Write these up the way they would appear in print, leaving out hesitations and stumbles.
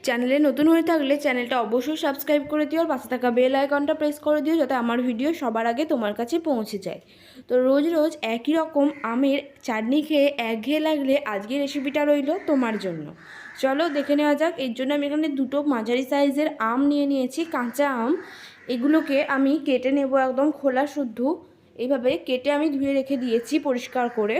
চ্যানেলে নতুন হয়ে থাকলে চ্যানেলটা অবশ্যই সাবস্ক্রাইব করে দিও আর পাশে থাকা বেল আইকনটা প্রেস করে দিও যাতে আমার ভিডিও সবার আগে তোমার কাছে পৌঁছে যায়। তো রোজ রোজ একই রকম আমের চাটনি খেয়ে একঘেয়ে লাগলে আজকের রেসিপিটা রইল তোমার জন্য। চলো দেখে নেওয়া যাক। এর জন্য আমি এখানে দুটো মাঝারি সাইজের আম নিয়ে নিয়েছি, কাঁচা আম। এগুলোকে আমি কেটে নেব একদম খোলা শুদ্ধ। এইভাবে কেটে আমি ধুয়ে রেখে দিয়েছি পরিষ্কার করে।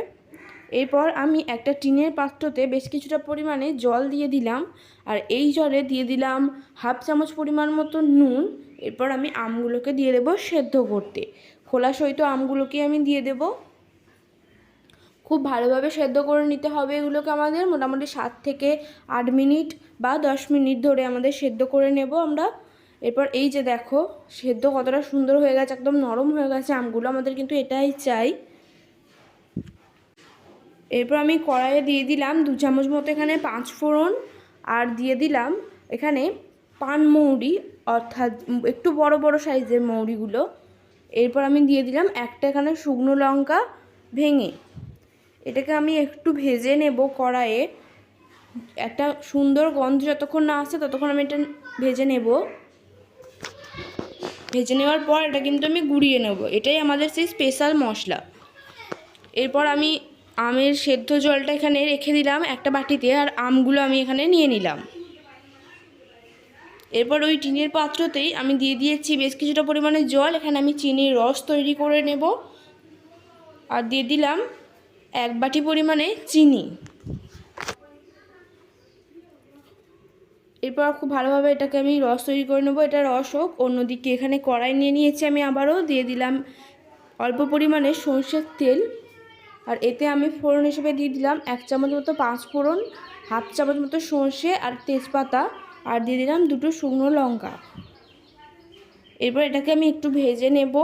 এরপর আমি একটা টিনের পাত্রতে বেশ কিছুটা পরিমাণে জল দিয়ে দিলাম, আর এই জলে দিয়ে দিলাম হাফ চামচ পরিমাণ মতো নুন। এরপর আমি আমগুলোকে দিয়ে দেবো সেদ্ধ করতে। খোলা সহিত আমগুলোকে আমি দিয়ে দেব। খুব ভালোভাবে সেদ্ধ করে নিতে হবে এগুলোকে আমাদের, মোটামুটি 7 থেকে 8 মিনিট বা 10 মিনিট ধরে আমাদের সেদ্ধ করে নেব আমরা। এরপর এই যে দেখো সেদ্ধ কতটা সুন্দর হয়ে গেছে, একদম নরম হয়ে গেছে আমগুলো, আমাদের কিন্তু এটাই চাই। এরপর আমি কড়াইয়ে দিয়ে দিলাম 2 চামচ মতো এখানে 5 ফোড়ন, আর দিয়ে দিলাম এখানে পানমৌরি, অর্থাৎ একটু বড় বড় সাইজের মৌরিগুলো। এরপর আমি দিয়ে দিলাম একটা এখানে শুকনো লঙ্কা ভেঙে। এটাকে আমি একটু ভেজে নেব কড়াইয়ে। একটা সুন্দর গন্ধ যতক্ষণ না আসছে ততক্ষণ আমি এটা ভেজে নেব। ভেজে নেওয়ার পর এটা কিন্তু আমি গুঁড়িয়ে নেব, এটাই আমাদের সেই স্পেশাল মশলা। এরপর আমি আমের সেদ্ধ জলটা এখানে রেখে দিলাম একটা বাটিতে, আর আমগুলো আমি এখানে নিয়ে নিলাম। এরপর ওই টিনের পাত্রতেই আমি দিয়ে দিয়েছি বেশ কিছুটা পরিমাণে জল। এখানে আমি চিনির রস তৈরি করে নেব, আর দিয়ে দিলাম 1 বাটি পরিমাণে চিনি। এরপর খুব ভালোভাবে এটাকে আমি রস তৈরি করে নেব। এটা রস হোক। অন্যদিকে এখানে কড়াই নিয়ে নিয়েছি আমি, আবারও দিয়ে দিলাম অল্প পরিমাণে সরষের তেল, আর এতে আমি ফোড়ন হিসেবে দিয়ে দিলাম 1 চামচ মতো 5 ফোড়ন, হাফ চামচ মতো সর্ষে আর তেজপাতা, আর দিয়ে দিলাম 2টো শুকনো লঙ্কা। এরপর এটাকে আমি একটু ভেজে নেব।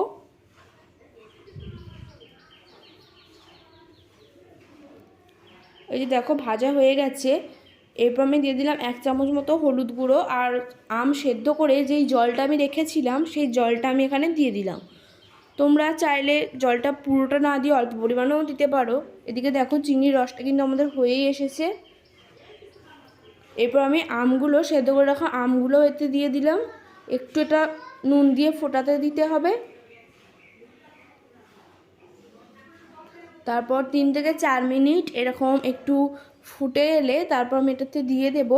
এই যে দেখো ভাজা হয়ে গেছে। এরপর আমি দিয়ে দিলাম 1 চামচ মতো হলুদ গুঁড়ো, আর আম সেদ্ধ করে যেই জলটা আমি রেখেছিলাম সেই জলটা আমি এখানে দিয়ে দিলাম। তোমরা চাইলে জলটা পুরোটা না দিয়ে অল্প পরিমাণেও দিতে পারো। এদিকে দেখো চিনির রসটা কিন্তু আমাদের হয়েই এসেছে। এরপর আমি আমগুলো সেদ্ধ করে রাখা আমগুলো এতে দিয়ে দিলাম। একটু এটা নুন দিয়ে ফোটাতে দিতে হবে। তারপর 3 থেকে 4 মিনিট এরকম একটু ফুটে এলে তারপর আমি এটাতে দিয়ে দেব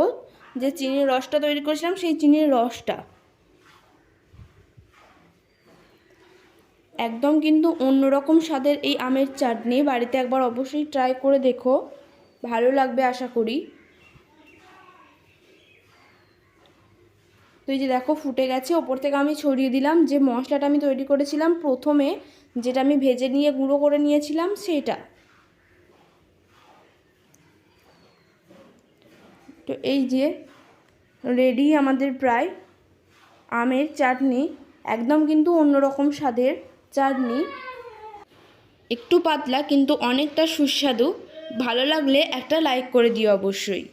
যে চিনির রসটা তৈরি করেছিলাম সেই চিনির রসটা। একদম কিন্তু অন্যরকম স্বাদের এই আমের চাটনি, বাড়িতে একবার অবশ্যই ট্রাই করে দেখো, ভালো লাগবে আশা করি। তো এই যে দেখো ফুটে গেছে। ওপর থেকে আমি ছড়িয়ে দিলাম যে মশলাটা আমি তৈরি করেছিলাম প্রথমে, যেটা আমি ভেজে নিয়ে গুঁড়ো করে নিয়েছিলাম সেটা। তো এই যে রেডি আমাদের প্রায় আমের চাটনি, একদম কিন্তু অন্যরকম স্বাদের চাটনি, একটু পাতলা কিন্তু অনেকটা সুস্বাদু। ভালো লাগলে একটা লাইক করে দিও অবশ্যই।